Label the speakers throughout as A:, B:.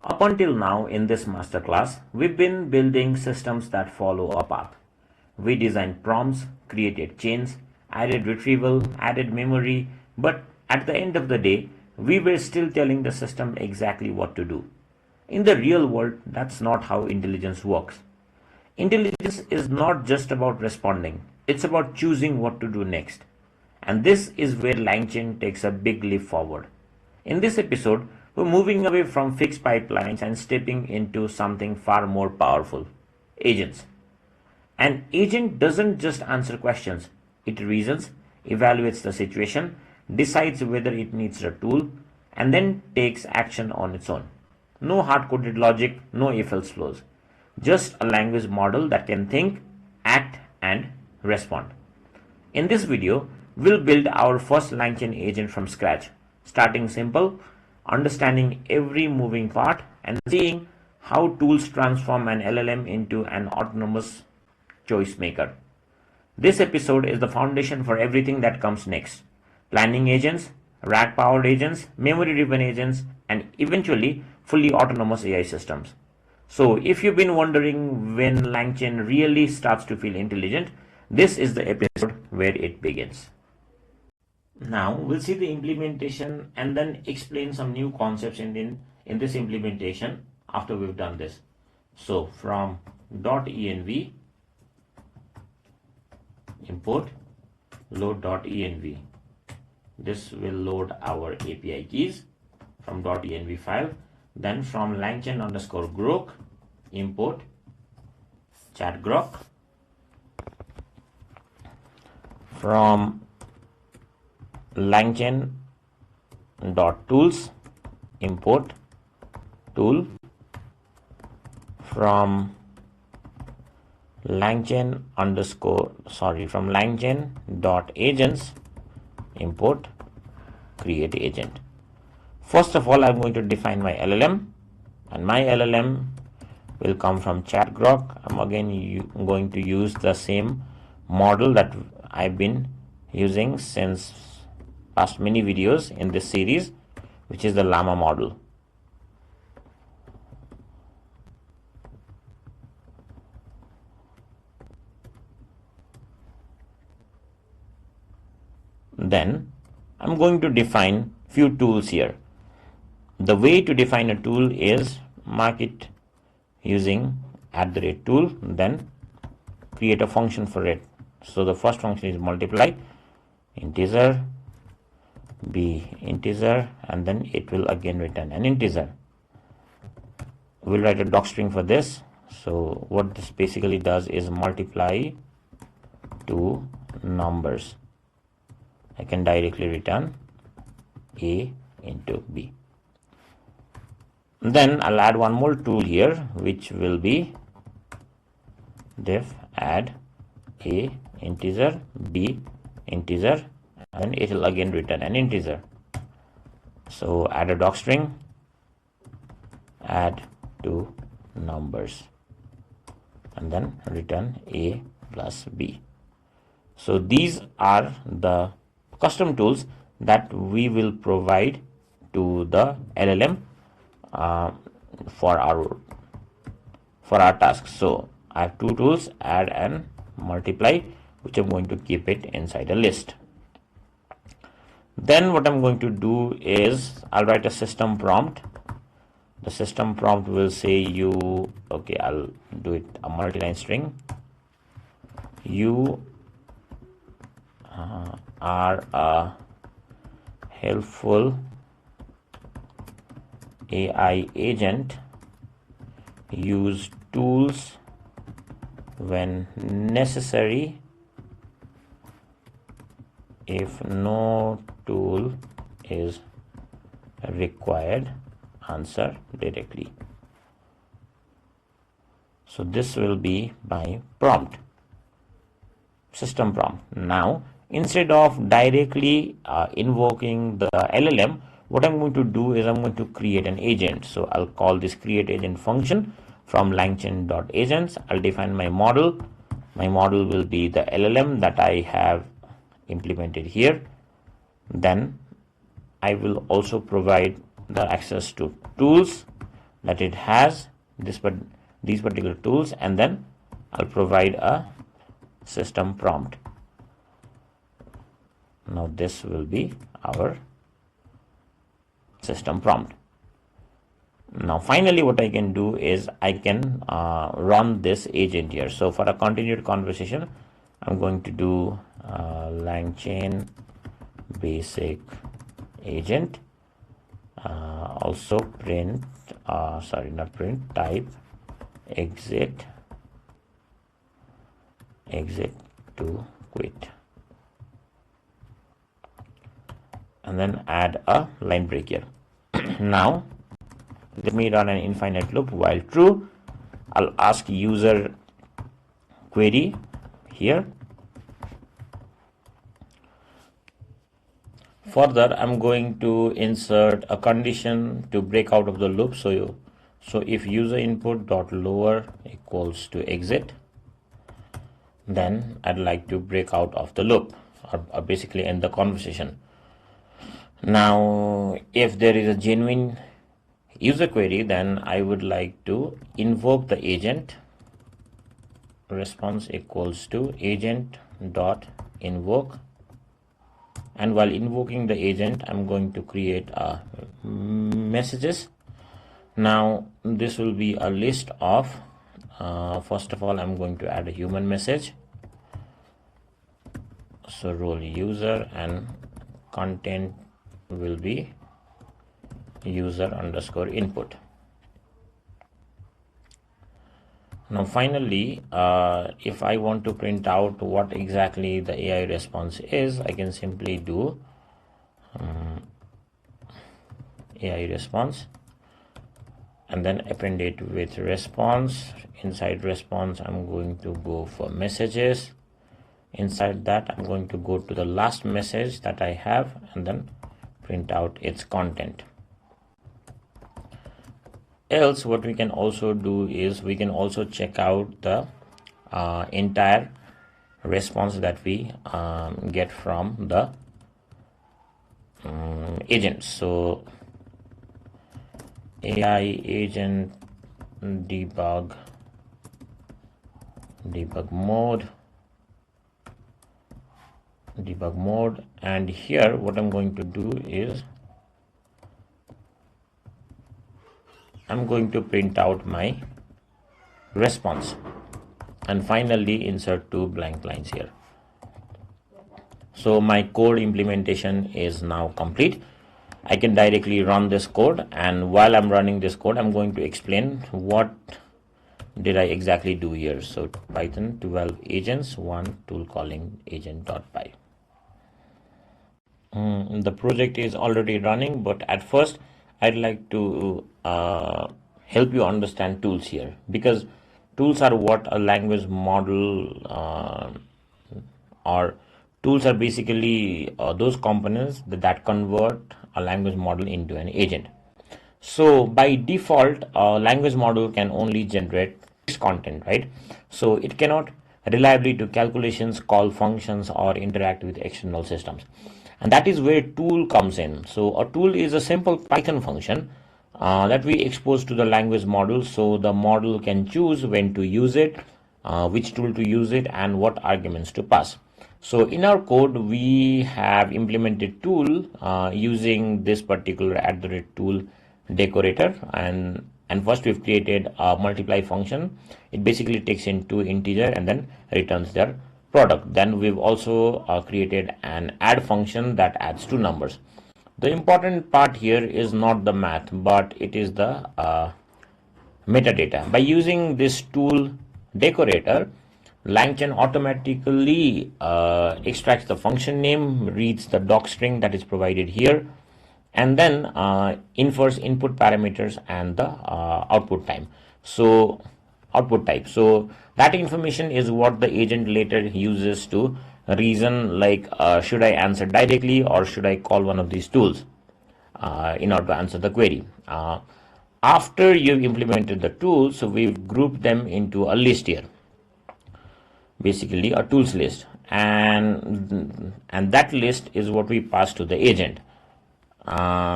A: Up until now in this masterclass, we've been building systems that follow a path. We designed prompts, created chains, added retrieval, added memory, but at the end of the day, we were still telling the system exactly what to do. In the real world, that's not how intelligence works. Intelligence is not just about responding, it's about choosing what to do next. And this is where LangChain takes a big leap forward. In this episode, we're moving away from fixed pipelines and stepping into something far more powerful: agents. An agent doesn't just answer questions, it reasons, evaluates the situation, decides whether it needs a tool, and then takes action on its own. No hard coded logic, no if else flows. Just a language model that can think, act, and respond. In this video, we'll build our first LangChain agent from scratch, starting simple, understanding every moving part, and seeing how tools transform an LLM into an autonomous choice maker. This episode is the foundation for everything that comes next: planning agents, RAG powered agents, memory driven agents, and eventually fully autonomous AI systems. So if you've been wondering when LangChain really starts to feel intelligent, this is the episode where it begins. Now we'll see the implementation and then explain some new concepts in this implementation after we've done this. So from .env import load.env. This will load our API keys from .env file. Then from LangChain_grok import chatgrok. From LangChain.tools import tool. From LangChain.agents import create agent. First of all, I'm going to define my LLM, and my LLM will come from chatgrok. I'm again going to use the same model that I've been using since past many videos in this series, which is the llama model. Then I'm going to define few tools here. The way to define a tool is mark it using @tool, then create a function for it. So the first function is multiply, integer, b integer, and then it will again return an integer. We'll write a docstring for this. So what this basically does is multiply two numbers. I can directly return a into b. Then I'll add one more tool here, which will be def add a integer, b integer, and it will again return an integer. So add a docstring, add two numbers, and then return a plus b. So these are the custom tools that we will provide to the LLM for our tasks. So I have two tools, add and multiply, which I'm going to keep it inside a list. Then what I'm going to do is I'll write a system prompt. The system prompt will say I'll do it a multi-line string. You are a helpful AI agent. Use tools when necessary. If no tool is required, answer directly. So this will be my prompt, system prompt. Now instead of directly invoking the LLM, what I'm going to do is I'm going to create an agent. So I'll call this create agent function from LangChain.agents. I'll define my model. My model will be the LLM that I have implemented here. Then I will also provide the access to tools that it has these particular tools, and then I'll provide a system prompt. Now this will be our system prompt. Now finally what I can do is I can run this agent here. So for a continued conversation, I'm going to do LangChain basic agent, also print type exit to quit, and then add a line break here. Now let me run an infinite loop. While true, I'll ask user query here. Further, I'm going to insert a condition to break out of the loop. So if user input dot lower equals to exit, then I'd like to break out of the loop, or basically end the conversation. Now if there is a genuine user query, then I would like to invoke the agent. Response equals to agent dot invoke, and while invoking the agent, I'm going to create messages. Now this will be a list of first of all, I'm going to add a human message. So role user, and content will be user underscore input. Now finally, if I want to print out what exactly the AI response is, I can simply do AI response and then append it with response. Inside response, I'm going to go for messages. Inside that, I'm going to go to the last message that I have and then print out its content. Else, what we can also do is we can also check out the entire response that we get from the agent. So AI agent debug mode, and here what I'm going to do is I'm going to print out my response and finally insert 2 blank lines here. So my code implementation is now complete. I can directly run this code, and while I'm running this code, I'm going to explain what did I exactly do here. So Python 12 agents, 1 tool calling agent.py. The project is already running, but at first I'd like to help you understand tools here, because tools are what a language model or tools are basically those components that convert a language model into an agent. So by default, a language model can only generate text content, right? So it cannot reliably do calculations, call functions, or interact with external systems. And that is where tool comes in. So a tool is a simple Python function that we expose to the language model, so the model can choose when to use it, which tool to use it, and what arguments to pass. So in our code, we have implemented tool using this particular @tool decorator, and first we've created a multiply function. It basically takes in 2 integers and then returns their product. Then we've also created an add function that adds 2 numbers. The important part here is not the math, but it is the metadata. By using this tool decorator, LangChain automatically extracts the function name, reads the doc string that is provided here, and then infers input parameters and the output type. So that information is what the agent later uses to reason, like should I answer directly or should I call one of these tools in order to answer the query. After you've implemented the tools, so we've grouped them into a list here, basically a tools list, and that list is what we pass to the agent.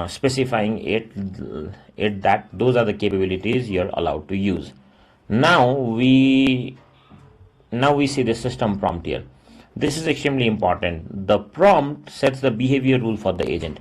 A: specifying it that those are the capabilities you're allowed to use. Now we see the system prompt here. This is extremely important. The prompt sets the behavior rule for the agent.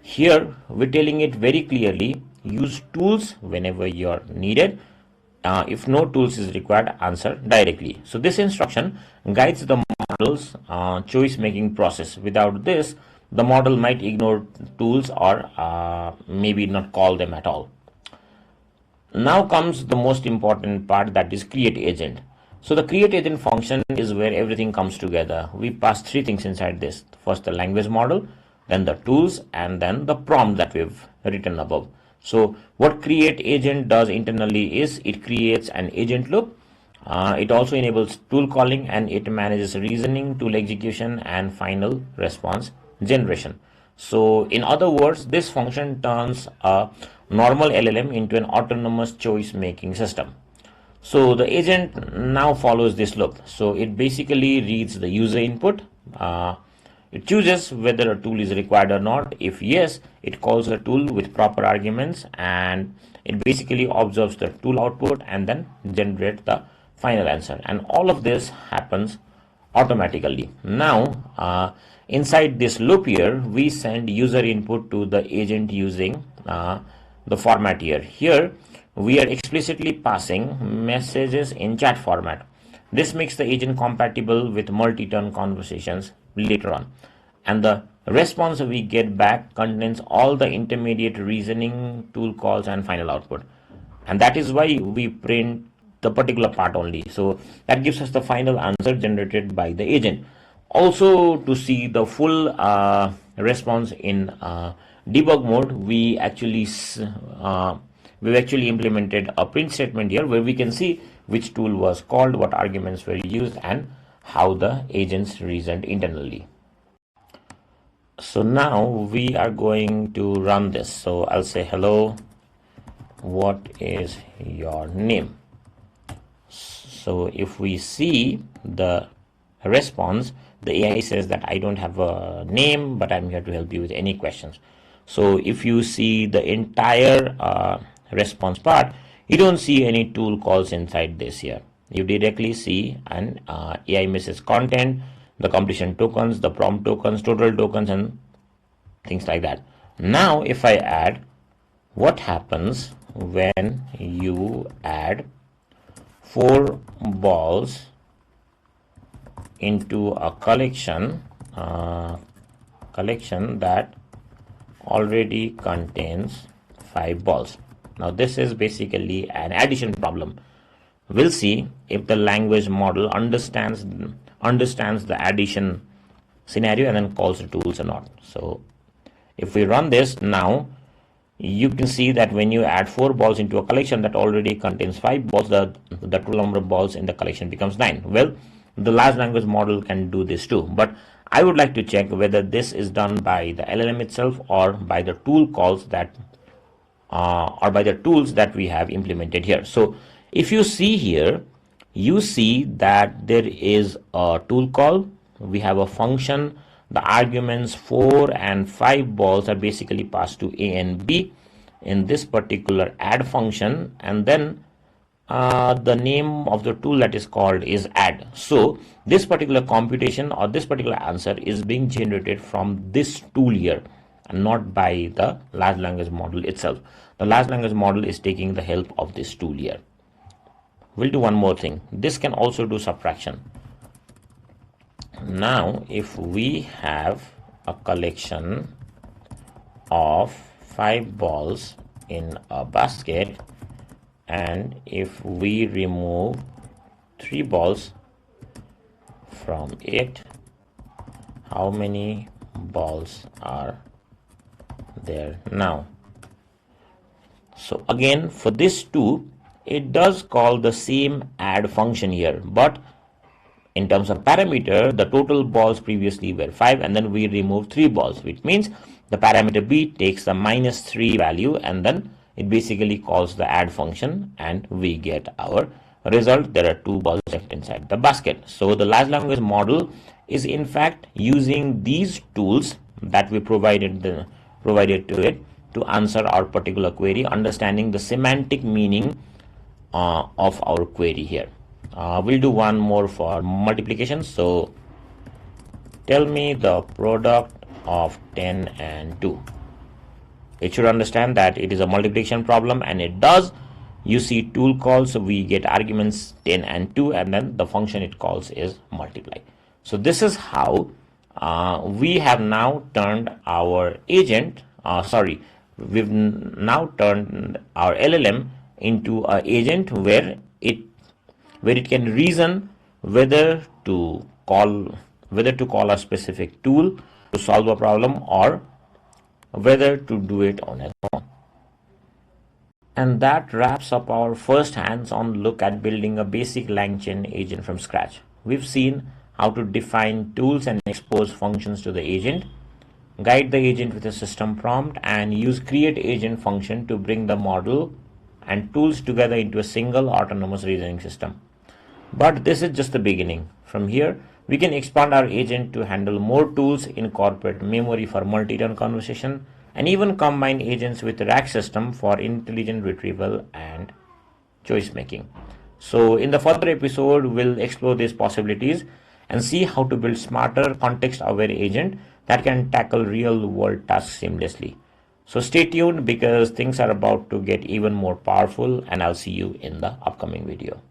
A: Here we're telling it very clearly, use tools whenever you're needed. If no tools is required, answer directly. So this instruction guides the model's choice making process. Without this, the model might ignore tools or maybe not call them at all. Now comes the most important part, that is create agent. So the create agent function is where everything comes together. We pass three things inside this. First the language model, then the tools, and then the prompt that we've written above. So what create agent does internally is it creates an agent loop. It also enables tool calling, and it manages reasoning, tool execution, and final response generation. So in other words, this function turns a normal LLM into an autonomous choice making system. So the agent now follows this loop. So it basically reads the user input. It chooses whether a tool is required or not. If yes, it calls a tool with proper arguments, and it basically observes the tool output and then generates the final answer. And all of this happens automatically. Now, inside this loop here, we send user input to the agent using the format here. Here, we are explicitly passing messages in chat format. This makes the agent compatible with multi-turn conversations later on. And the response we get back contains all the intermediate reasoning, tool calls, and final output. And that is why we print the particular part only. So that gives us the final answer generated by the agent. Also, to see the full response in debug mode, we've actually implemented a print statement here where we can see which tool was called, what arguments were used, and how the agents reasoned internally. So now we are going to run this. So I'll say, hello, what is your name? So if we see the response, the AI says that I don't have a name, but I'm here to help you with any questions. So if you see the entire response part, you don't see any tool calls inside this here. You directly see an AI message content, the completion tokens, the prompt tokens, total tokens, and things like that. Now if I add, what happens when you add 4 balls into a collection that already contains 5 balls. Now this is basically an addition problem. We'll see if the language model understands the addition scenario and then calls the tools or not. So if we run this now, you can see that when you add 4 balls into a collection that already contains 5 balls, the total number of balls in the collection becomes 9. Well, the large language model can do this too, but I would like to check whether this is done by the LLM itself or by the tool calls that or by the tools that we have implemented here. So if you see here, you see that there is a tool call, we have a function, the arguments 4 and 5 balls are basically passed to A and B in this particular add function, and then the name of the tool that is called is add. So this particular computation or this particular answer is being generated from this tool here and not by the large language model itself. The large language model is taking the help of this tool here. We'll do one more thing. This can also do subtraction. Now if we have a collection of 5 balls in a basket, and if we remove 3 balls from it, how many balls are there now? So again, for this too, it does call the same add function here, but in terms of parameter, the total balls previously were 5, and then we remove 3 balls, which means the parameter B takes the -3 value, and then it basically calls the add function, and we get our result. There are 2 balls left inside the basket. So the large language model is in fact using these tools that we provided provided to it to answer our particular query, understanding the semantic meaning of our query here. We'll do one more for multiplication. So tell me the product of 10 and 2. It should understand that it is a multiplication problem, and it does. You see tool calls, so we get arguments 10 and 2, and then the function it calls is multiply. So this is how we have now turned our agent, we've now turned our LLM into an agent where it can reason whether to call a specific tool to solve a problem or whether to do it on its own. And that wraps up our first hands-on look at building a basic LangChain agent from scratch. We've seen how to define tools and expose functions to the agent, guide the agent with a system prompt, and use create agent function to bring the model and tools together into a single autonomous reasoning system. But this is just the beginning. From here, we can expand our agent to handle more tools, incorporate memory for multi-turn conversation, and even combine agents with RAG system for intelligent retrieval and choice making. So in the further episode, we'll explore these possibilities and see how to build smarter context-aware agent that can tackle real-world tasks seamlessly. So stay tuned because things are about to get even more powerful, and I'll see you in the upcoming video.